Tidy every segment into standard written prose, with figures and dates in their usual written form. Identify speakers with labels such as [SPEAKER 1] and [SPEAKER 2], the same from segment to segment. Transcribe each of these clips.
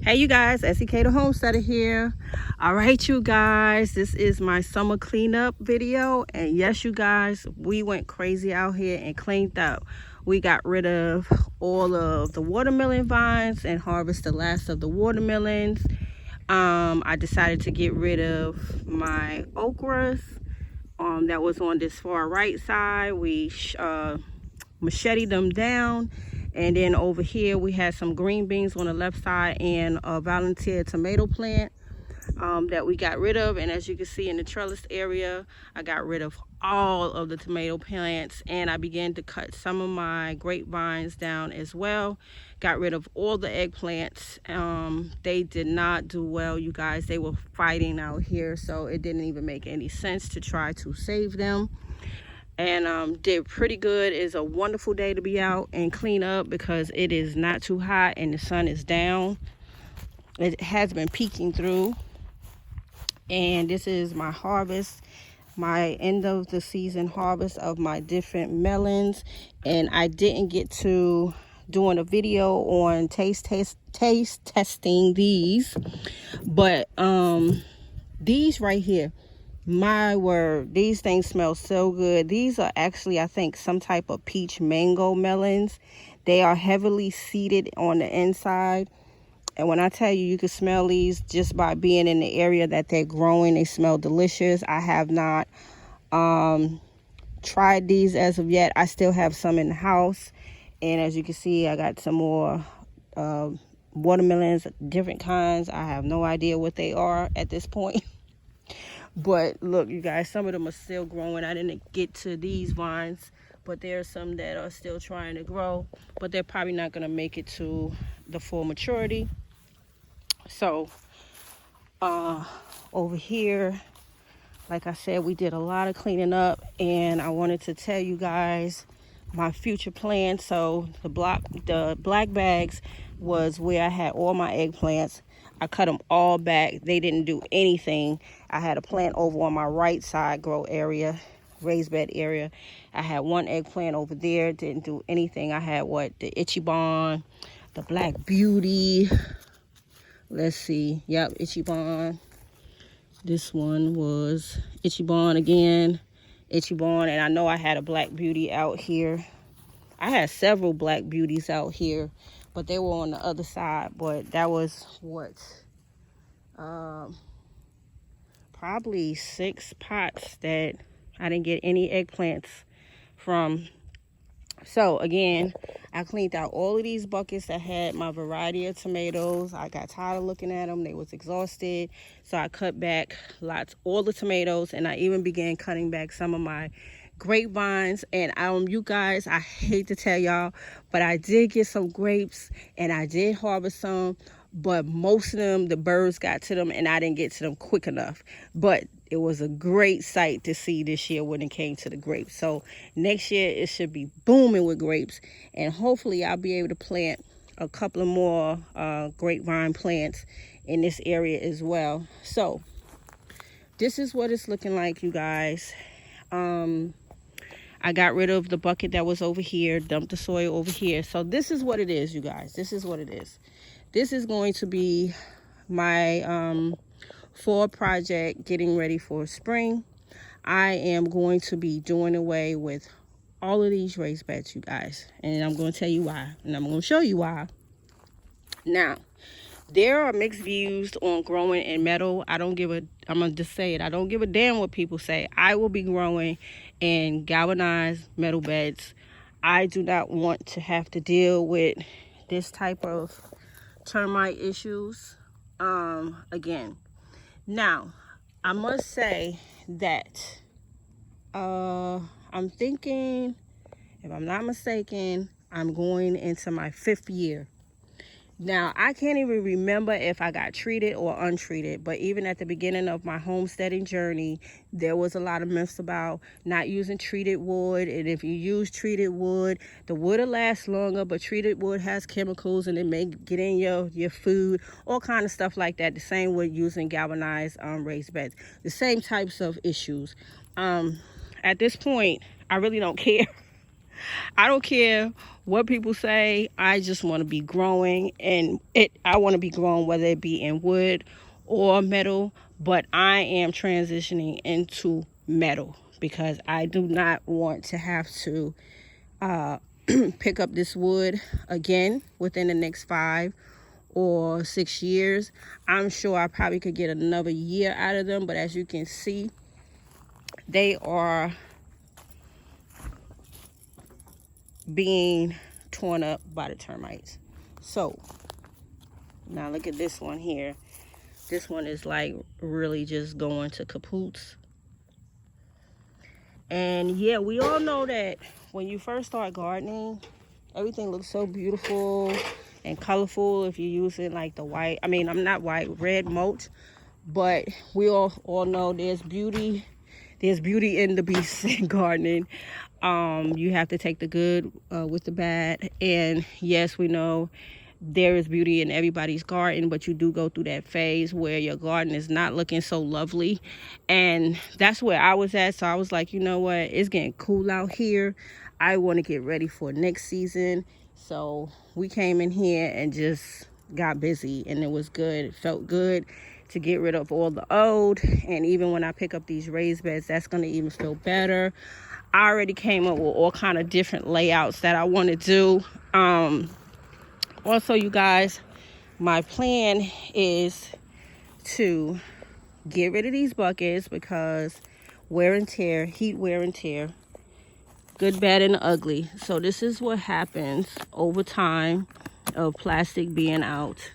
[SPEAKER 1] Hey you guys, Esikhomesteddah here. All right, you guys, this is my summer cleanup video. And yes, you guys, we went crazy out here and cleaned up. We got rid of all of the watermelon vines and harvested the last of the watermelons. I decided to get rid of my okras that was on this far right side. We machete them down. And then over here we had some green beans on the left side and a volunteer tomato plant that we got rid of. And as you can see in the trellis area, I got rid of all of the tomato plants, and I began to cut some of my grapevines down as well. Got rid of all the eggplants. They did not do well, you guys. They were fighting out here, so it didn't even make any sense to try to save them. And did pretty good. It's a wonderful day to be out and clean up because it is not too hot and the sun is down. It has been peeking through. And this is my harvest, my end of the season harvest of my different melons. And I didn't get to doing a video on taste testing these, but these right here, my word, these things smell so good. These are actually, I think, some type of peach mango melons. They are heavily seeded on the inside. And when I tell you, you can smell these just by being in the area that they're growing. They smell delicious. I have not tried these as of yet. I still have some in the house. And as you can see, I got some more watermelons, different kinds. I have no idea what they are at this point. But look, you guys, some of them are still growing. I didn't get to these vines, but there are some that are still trying to grow, but they're probably not going to make it to the full maturity. So over here, like I said, we did a lot of cleaning up, and I wanted to tell you guys my future plans. So the black bags was where I had all my eggplants. I cut them all back. They didn't do anything. I had a plant over on my right side grow area, raised bed area. I had one eggplant over there, didn't do anything. I had the Ichiban, the Black Beauty. Let's see. Yep, Ichiban. This one was Ichiban again. Ichiban, and I know I had a Black Beauty out here. I had several Black Beauties out here, but they were on the other side. But that was what? Probably 6 pots that I didn't get any eggplants from. So again, I cleaned out all of these buckets that had my variety of tomatoes. I got tired of looking at them. They was exhausted. So I cut back all the tomatoes, and I even began cutting back some of my grapevines. And you guys, I hate to tell y'all, but I did get some grapes and I did harvest some, but most of them, the birds got to them and I didn't get to them quick enough. But it was a great sight to see this year when it came to the grapes. So next year it should be booming with grapes, and hopefully I'll be able to plant a couple of more grapevine plants in this area as well. So this is what it's looking like, you guys. I got rid of the bucket that was over here, dumped the soil over here. So this is what it is, you guys. This is what it is. This is going to be my fall project, getting ready for spring. I am going to be doing away with all of these raised beds, you guys. And I'm going to tell you why. And I'm going to show you why. Now, there are mixed views on growing in metal. I'm going to just say it. I don't give a damn what people say. I will be growing in galvanized metal beds. I do not want to have to deal with this type of termite issues again. Now, I must say that I'm thinking, if I'm not mistaken, I'm going into my 5th year. Now, I can't even remember if I got treated or untreated, but even at the beginning of my homesteading journey, there was a lot of myths about not using treated wood. And if you use treated wood, the wood will last longer, but treated wood has chemicals and it may get in your food, all kind of stuff like that. The same with using galvanized raised beds, the same types of issues. At this point, I really don't care. I don't care what people say. I just want to be growing, and I want to be growing whether it be in wood or metal, but I am transitioning into metal because I do not want to have to pick up this wood again within the next 5 or 6 years. I'm sure I probably could get another year out of them, but as you can see, they are being torn up by the termites. So now look at this one here. This one is like really just going to kapoots. And yeah, we all know that when you first start gardening, everything looks so beautiful and colorful if you're using like the white, I'm not white, red mulch. But we all know there's beauty in the beast in gardening. You have to take the good with the bad. And yes, we know there is beauty in everybody's garden, but you do go through that phase where your garden is not looking so lovely. And that's where I was at. So I was like, you know what, it's getting cool out here. I want to get ready for next season. So we came in here and just got busy, and it was good. It felt good to get rid of all the old. And even when I pick up these raised beds, that's going to even feel better. I already came up with all kind of different layouts that I want to do. Also, you guys, my plan is to get rid of these buckets because wear and tear, heat wear and tear, good, bad, and ugly. So this is what happens over time of plastic being out.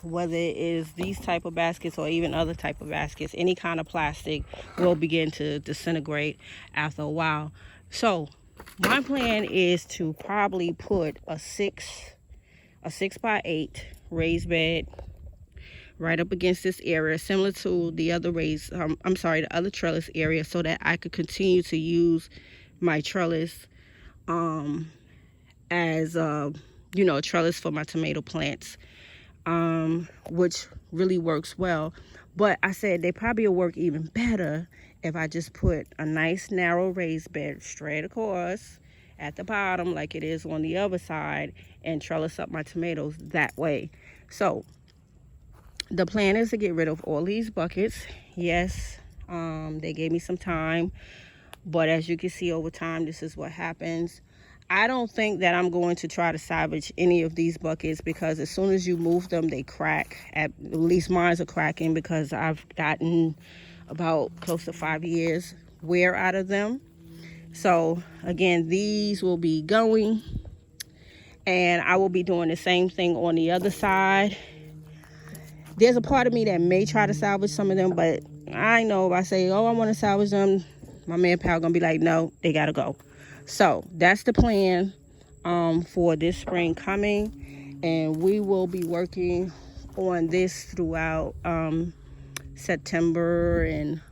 [SPEAKER 1] Whether it is these type of baskets or even other type of baskets, any kind of plastic will begin to disintegrate after a while. So my plan is to probably put a 6x8 raised bed right up against this area, similar to the other the other trellis area, so that I could continue to use my trellis as trellis for my tomato plants, which really works well. But I said they probably will work even better if I just put a nice narrow raised bed straight across at the bottom like it is on the other side, and trellis up my tomatoes that way. So the plan is to get rid of all these buckets. Yes, they gave me some time, but as you can see over time, this is what happens. I don't think that I'm going to try to salvage any of these buckets because as soon as you move them, they crack. At least mine are cracking because I've gotten about close to 5 years wear out of them. So again, these will be going, and I will be doing the same thing on the other side. There's a part of me that may try to salvage some of them, but I know if I say, oh, I want to salvage them, my man pal gonna be like, no, they gotta go. So that's the plan for this spring coming, and we will be working on this throughout September and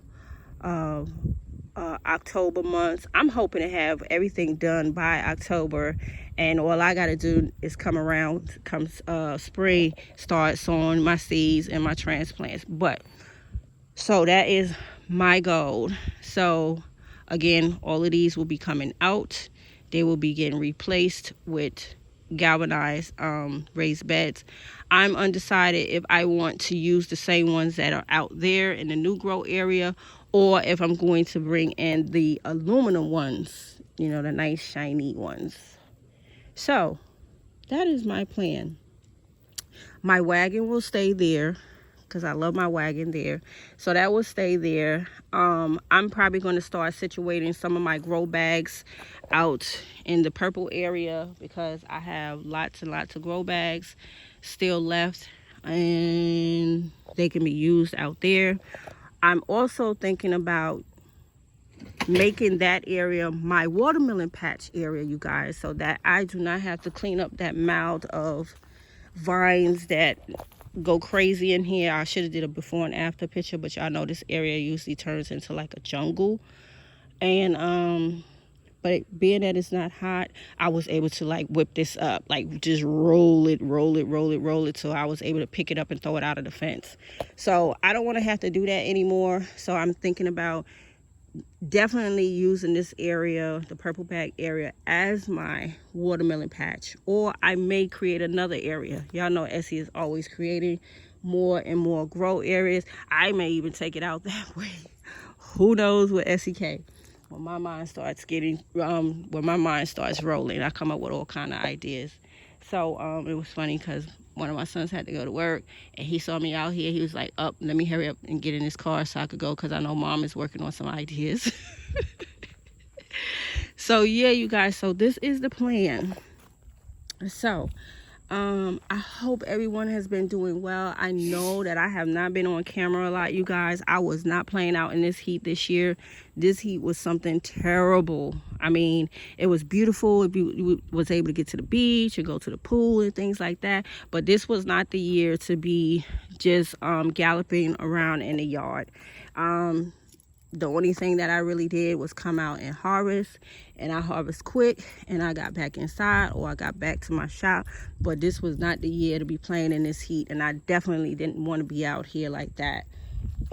[SPEAKER 1] October months. I'm hoping to have everything done by October, and all I got to do is come spring, start sowing my seeds and my transplants. But so that is my goal. So again, all of these will be coming out. They will be getting replaced with galvanized raised beds. I'm undecided if I want to use the same ones that are out there in the new grow area, or if I'm going to bring in the aluminum ones, the nice shiny ones. So that is my plan. My wagon will stay there because I love my wagon there. So that will stay there. I'm probably going to start situating some of my grow bags out in the purple area because I have lots and lots of grow bags still left, and they can be used out there. I'm also thinking about making that area my watermelon patch area, you guys, so that I do not have to clean up that mound of vines that go crazy in here. I should have did a before and after picture, but y'all know this area usually turns into like a jungle. And but being that it's not hot, I was able to like whip this up, like just roll it, so I was able to pick it up and throw it out of the fence. So I don't want to have to do that anymore. So I'm thinking about definitely using this area, the purple bag area, as my watermelon patch, or I may create another area. Y'all know Essie is always creating more and more grow areas. I may even take it out that way. Who knows with SEK? When my mind starts rolling, I come up with all kind of ideas. So it was funny because one of my sons had to go to work, and he saw me out here. He was like, "Up, let me hurry up and get in this car so I could go, because I know Mom is working on some ideas." So yeah, you guys, so this is the plan. So I hope everyone has been doing well. I know that I have not been on camera a lot, you guys. I was not playing out in this heat this year. This heat was something terrible. I mean, it was beautiful. You was able to get to the beach and go to the pool and things like that. But this was not the year to be just galloping around in the yard. The only thing that I really did was come out and harvest, and I harvest quick, and I got back inside, or I got back to my shop. But this was not the year to be playing in this heat, and I definitely didn't want to be out here like that.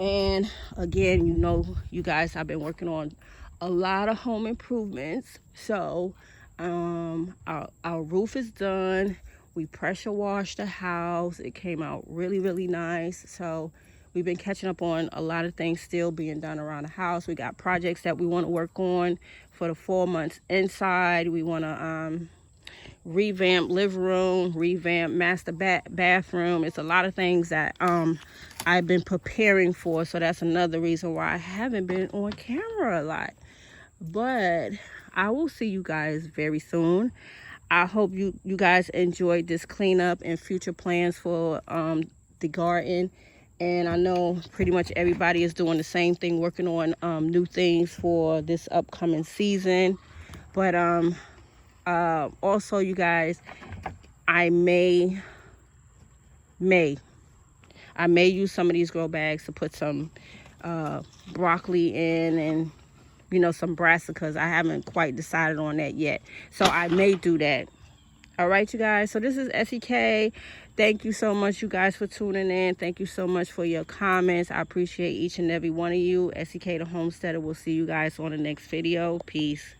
[SPEAKER 1] And again, you know, you guys, I've been working on a lot of home improvements. So our roof is done. We pressure washed the house. It came out really, really nice. So we've been catching up on a lot of things still being done around the house. We got projects that we want to work on for the 4 months inside. We want to revamp living room, revamp master bathroom. It's a lot of things that I've been preparing for. So that's another reason why I haven't been on camera a lot. But I will see you guys very soon. I hope you guys enjoyed this cleanup and future plans for the garden. And I know pretty much everybody is doing the same thing, working on new things for this upcoming season. But also, you guys, I may use some of these grow bags to put some broccoli in, and you know, some brassicas. I haven't quite decided on that yet, so I may do that. All right, you guys, so this is SEK. Thank you so much, you guys, for tuning in. Thank you so much for your comments. I appreciate each and every one of you. SEK the Homesteader. We'll see you guys on the next video. Peace.